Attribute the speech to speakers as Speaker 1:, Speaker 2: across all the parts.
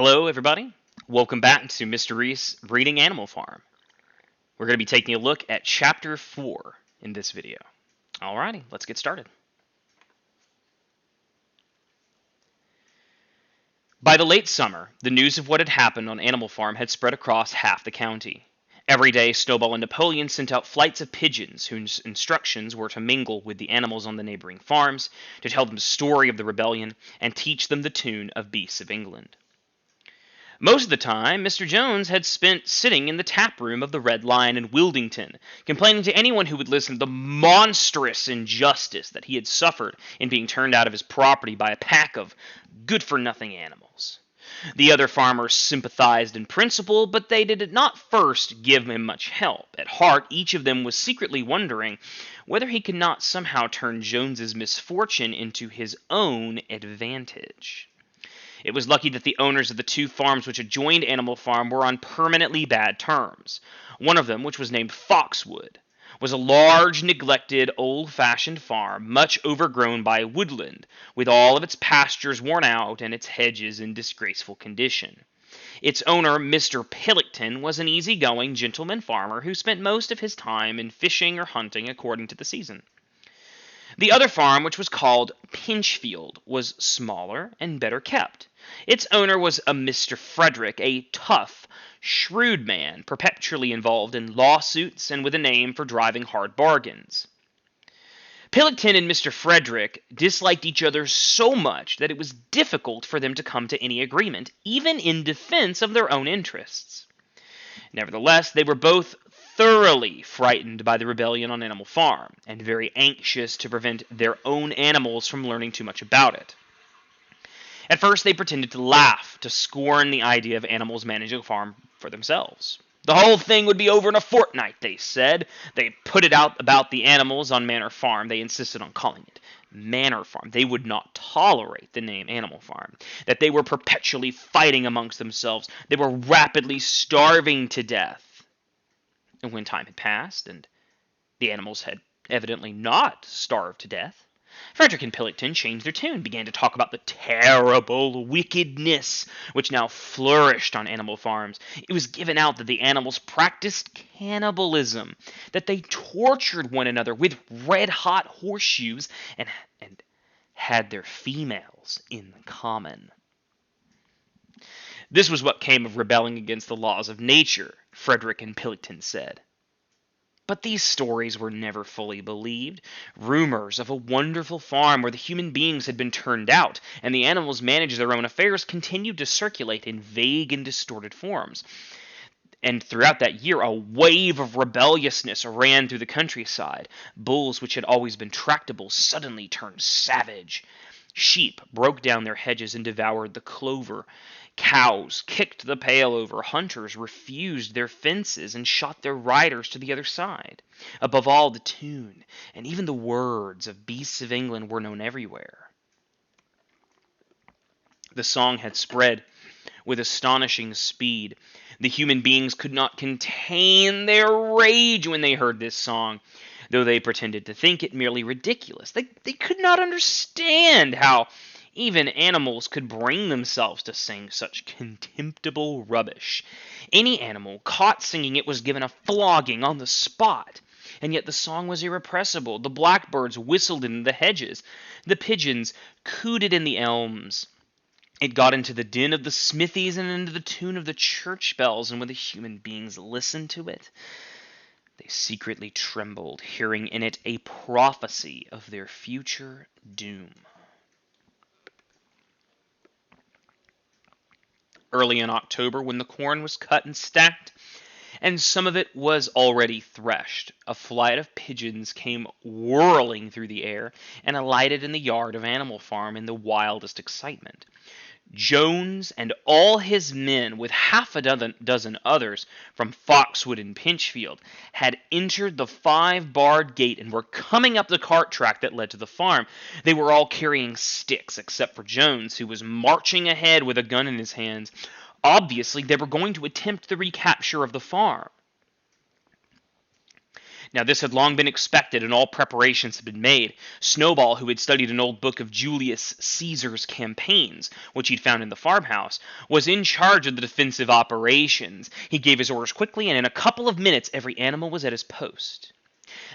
Speaker 1: Hello, everybody. Welcome back to Mr. Reese Reading Animal Farm. We're going to be taking a look at Chapter 4 in this video. Alrighty, let's get started. By the late summer, the news of what had happened on Animal Farm had spread across half the county. Every day, Snowball and Napoleon sent out flights of pigeons whose instructions were to mingle with the animals on the neighboring farms, to tell them the story of the rebellion, and teach them the tune of Beasts of England. Most of the time, Mr. Jones had spent sitting in the tap room of the Red Lion in Wildington, complaining to anyone who would listen to the monstrous injustice that he had suffered in being turned out of his property by a pack of good-for-nothing animals. The other farmers sympathized in principle, but they did not first give him much help. At heart, each of them was secretly wondering whether he could not somehow turn Jones's misfortune into his own advantage. It was lucky that the owners of the two farms which adjoined Animal Farm were on permanently bad terms. One of them, which was named Foxwood, was a large, neglected, old-fashioned farm, much overgrown by woodland, with all of its pastures worn out and its hedges in disgraceful condition. Its owner, Mr. Pillington, was an easy-going gentleman farmer who spent most of his time in fishing or hunting according to the season. The other farm, which was called Pinchfield, was smaller and better kept. Its owner was a Mr. Frederick, a tough, shrewd man, perpetually involved in lawsuits and with a name for driving hard bargains. Pillington and Mr. Frederick disliked each other so much that it was difficult for them to come to any agreement, even in defense of their own interests. Nevertheless, they were both thoroughly frightened by the rebellion on Animal Farm, and very anxious to prevent their own animals from learning too much about it. At first, they pretended to laugh, to scorn the idea of animals managing a farm for themselves. The whole thing would be over in a fortnight, they said. They put it out about the animals on Manor Farm. They insisted on calling it Manor Farm. They would not tolerate the name Animal Farm. That they were perpetually fighting amongst themselves. They were rapidly starving to death. And when time had passed, and the animals had evidently not starved to death, Frederick and Pillington changed their tune, began to talk about the terrible wickedness which now flourished on animal farms. It was given out that the animals practiced cannibalism, that they tortured one another with red-hot horseshoes, and had their females in common. This was what came of rebelling against the laws of nature, Frederick and Pillington said. But these stories were never fully believed. Rumors of a wonderful farm where the human beings had been turned out and the animals managed their own affairs continued to circulate in vague and distorted forms. And throughout that year, a wave of rebelliousness ran through the countryside. Bulls, which had always been tractable, suddenly turned savage. Sheep broke down their hedges and devoured the clover. Cows kicked the pail over. Hunters refused their fences and shot their riders to the other side. Above all, the tune and even the words of Beasts of England were known everywhere. The song had spread with astonishing speed. The human beings could not contain their rage when they heard this song, though they pretended to think it merely ridiculous. They could not understand how even animals could bring themselves to sing such contemptible rubbish. Any animal caught singing it was given a flogging on the spot. And yet the song was irrepressible. The blackbirds whistled in the hedges. The pigeons cooted in the elms. It got into the din of the smithies and into the tune of the church bells, and when the human beings listened to it, they secretly trembled, hearing in it a prophecy of their future doom. Early in October, when the corn was cut and stacked, and some of it was already threshed, a flight of pigeons came whirling through the air and alighted in the yard of Animal Farm in the wildest excitement. Jones and all his men, with half a dozen others from Foxwood and Pinchfield, had entered the 5-barred gate and were coming up the cart track that led to the farm. They were all carrying sticks, except for Jones, who was marching ahead with a gun in his hands. Obviously, they were going to attempt the recapture of the farm. Now, this had long been expected, and all preparations had been made. Snowball, who had studied an old book of Julius Caesar's campaigns, which he'd found in the farmhouse, was in charge of the defensive operations. He gave his orders quickly, and in a couple of minutes every animal was at his post.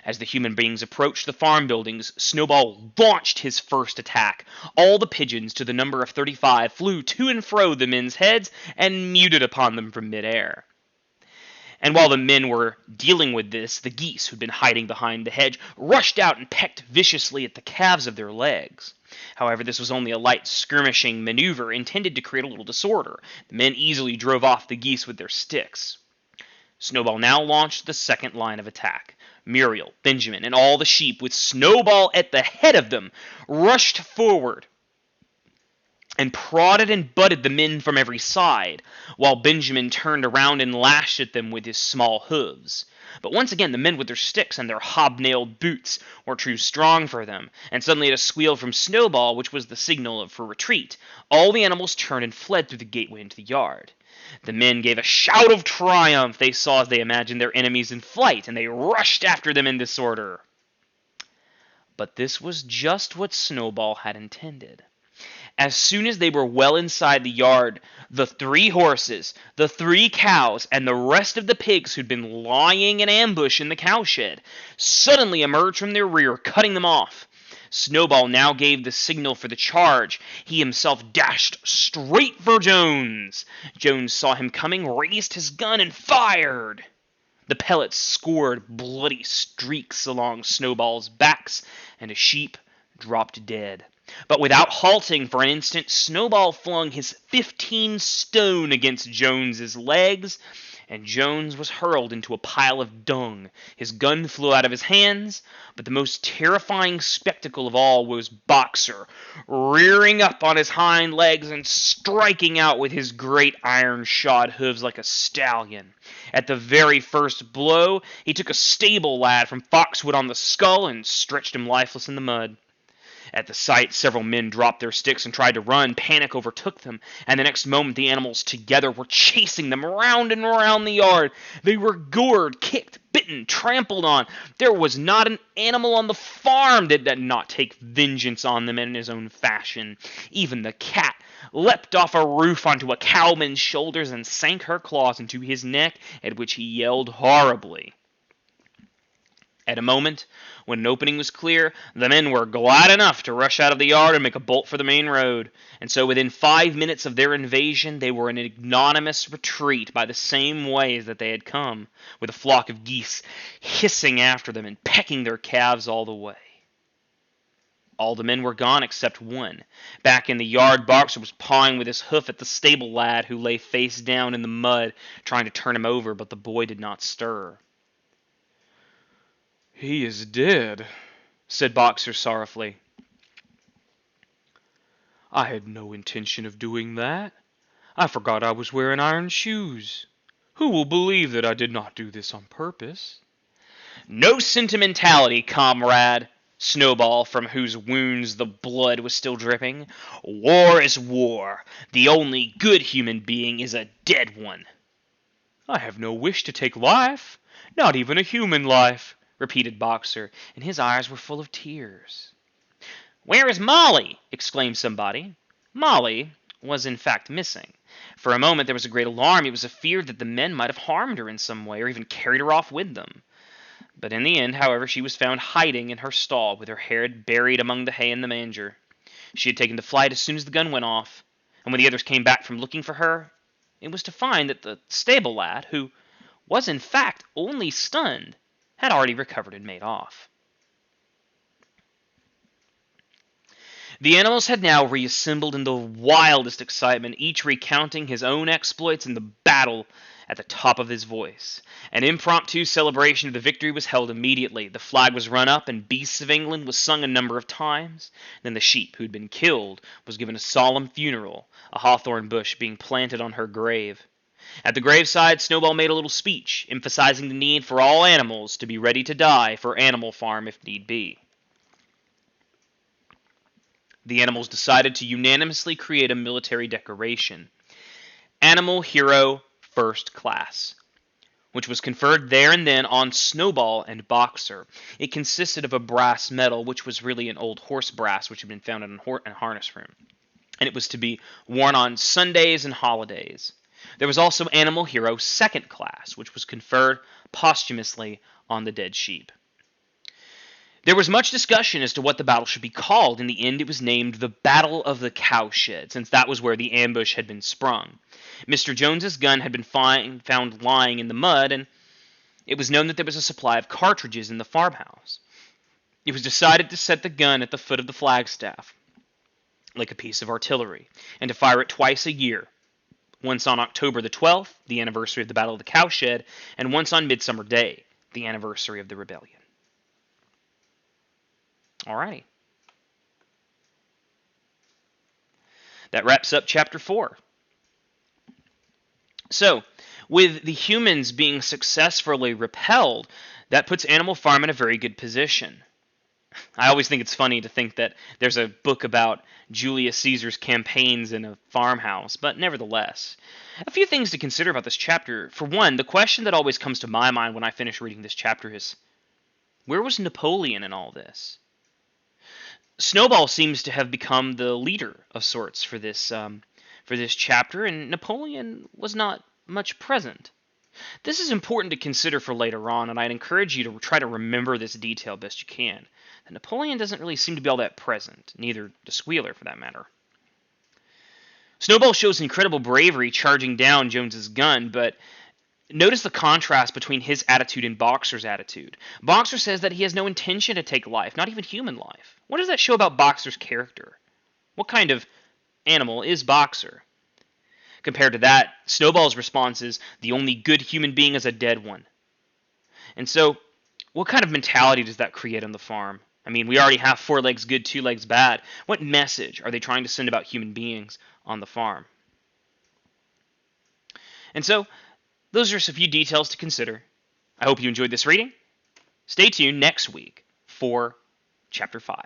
Speaker 1: As the human beings approached the farm buildings, Snowball launched his first attack. All the pigeons, to the number of 35, flew to and fro the men's heads and muted upon them from midair. And while the men were dealing with this, the geese, who'd been hiding behind the hedge, rushed out and pecked viciously at the calves of their legs. However, this was only a light skirmishing maneuver intended to create a little disorder. The men easily drove off the geese with their sticks. Snowball now launched the second line of attack. Muriel, Benjamin, and all the sheep, with Snowball at the head of them, rushed forward and prodded and butted the men from every side, while Benjamin turned around and lashed at them with his small hooves. But once again the men with their sticks and their hobnailed boots were too strong for them, and suddenly at a squeal from Snowball, which was the signal for retreat, all the animals turned and fled through the gateway into the yard. The men gave a shout of triumph. They saw as they imagined their enemies in flight, and they rushed after them in disorder. But this was just what Snowball had intended. As soon as they were well inside the yard, the 3 horses, the 3 cows, and the rest of the pigs who'd been lying in ambush in the cowshed suddenly emerged from their rear, cutting them off. Snowball now gave the signal for the charge. He himself dashed straight for Jones. Jones saw him coming, raised his gun, and fired. The pellets scored bloody streaks along Snowball's backs, and a sheep dropped dead. But without halting for an instant, Snowball flung his 15 stone against Jones's legs, and Jones was hurled into a pile of dung. His gun flew out of his hands, but the most terrifying spectacle of all was Boxer, rearing up on his hind legs and striking out with his great iron-shod hooves like a stallion. At the very first blow, he took a stable lad from Foxwood on the skull and stretched him lifeless in the mud. At the sight, several men dropped their sticks and tried to run. Panic overtook them, and the next moment the animals together were chasing them round and round the yard. They were gored, kicked, bitten, trampled on. There was not an animal on the farm that did not take vengeance on them in his own fashion. Even the cat leapt off a roof onto a cowman's shoulders and sank her claws into his neck, at which he yelled horribly. At a moment when an opening was clear, the men were glad enough to rush out of the yard and make a bolt for the main road, and so within 5 minutes of their invasion they were in an ignominious retreat by the same ways that they had come, with a flock of geese hissing after them and pecking their calves all the way. All the men were gone except one. Back in the yard, Boxer was pawing with his hoof at the stable lad who lay face down in the mud, trying to turn him over, but the boy did not stir. "He is dead," said Boxer sorrowfully. "I had no intention of doing that. I forgot I was wearing iron shoes. Who will believe that I did not do this on purpose?" "No sentimentality, comrade," Snowball, from whose wounds the blood was still dripping. "War is war. The only good human being is a dead one." "I have no wish to take life, not even a human life," repeated Boxer, and his eyes were full of tears. "Where is Molly?" exclaimed somebody. Molly was in fact missing. For a moment there was a great alarm. It was a fear that the men might have harmed her in some way, or even carried her off with them. But in the end, however, she was found hiding in her stall, with her head buried among the hay in the manger. She had taken to flight as soon as the gun went off, and when the others came back from looking for her, it was to find that the stable lad, who was in fact only stunned, had already recovered and made off. The animals had now reassembled in the wildest excitement, each recounting his own exploits in the battle at the top of his voice. An impromptu celebration of the victory was held immediately. The flag was run up, and Beasts of England was sung a number of times. Then the sheep who had been killed was given a solemn funeral, a hawthorn bush being planted on her grave. At the graveside, Snowball made a little speech, emphasizing the need for all animals to be ready to die for Animal Farm if need be. The animals decided to unanimously create a military decoration. Animal Hero First Class. which was conferred there and then on Snowball and Boxer. It consisted of a brass medal, which was really an old horse brass, which had been found in a harness room. And it was to be worn on Sundays and holidays. There was also Animal Hero Second Class, which was conferred posthumously on the dead sheep. There was much discussion as to what the battle should be called. In the end, it was named the Battle of the Cowshed, since that was where the ambush had been sprung. Mr. Jones's gun had been found lying in the mud, and it was known that there was a supply of cartridges in the farmhouse. It was decided to set the gun at the foot of the flagstaff, like a piece of artillery, and to fire it twice a year, once on October the 12th, the anniversary of the Battle of the Cowshed, and once on Midsummer Day, the anniversary of the rebellion. Alrighty. That wraps up Chapter 4. So, with the humans being successfully repelled, that puts Animal Farm in a very good position. I always think it's funny to think that there's a book about Julius Caesar's campaigns in a farmhouse, but nevertheless. A few things to consider about this chapter. For one, the question that always comes to my mind when I finish reading this chapter is, where was Napoleon in all this? Snowball seems to have become the leader of sorts for this chapter, and Napoleon was not much present. This is important to consider for later on, and I'd encourage you to try to remember this detail best you can. That Napoleon doesn't really seem to be all that present, neither does Squealer for that matter. Snowball shows incredible bravery charging down Jones's gun, but notice the contrast between his attitude and Boxer's attitude. Boxer says that he has no intention to take life, not even human life. What does that show about Boxer's character? What kind of animal is Boxer? Compared to that, Snowball's response is, the only good human being is a dead one. And so, what kind of mentality does that create on the farm? I mean, we already have 4 legs good, 2 legs bad. What message are they trying to send about human beings on the farm? And so, those are just a few details to consider. I hope you enjoyed this reading. Stay tuned next week for Chapter 5.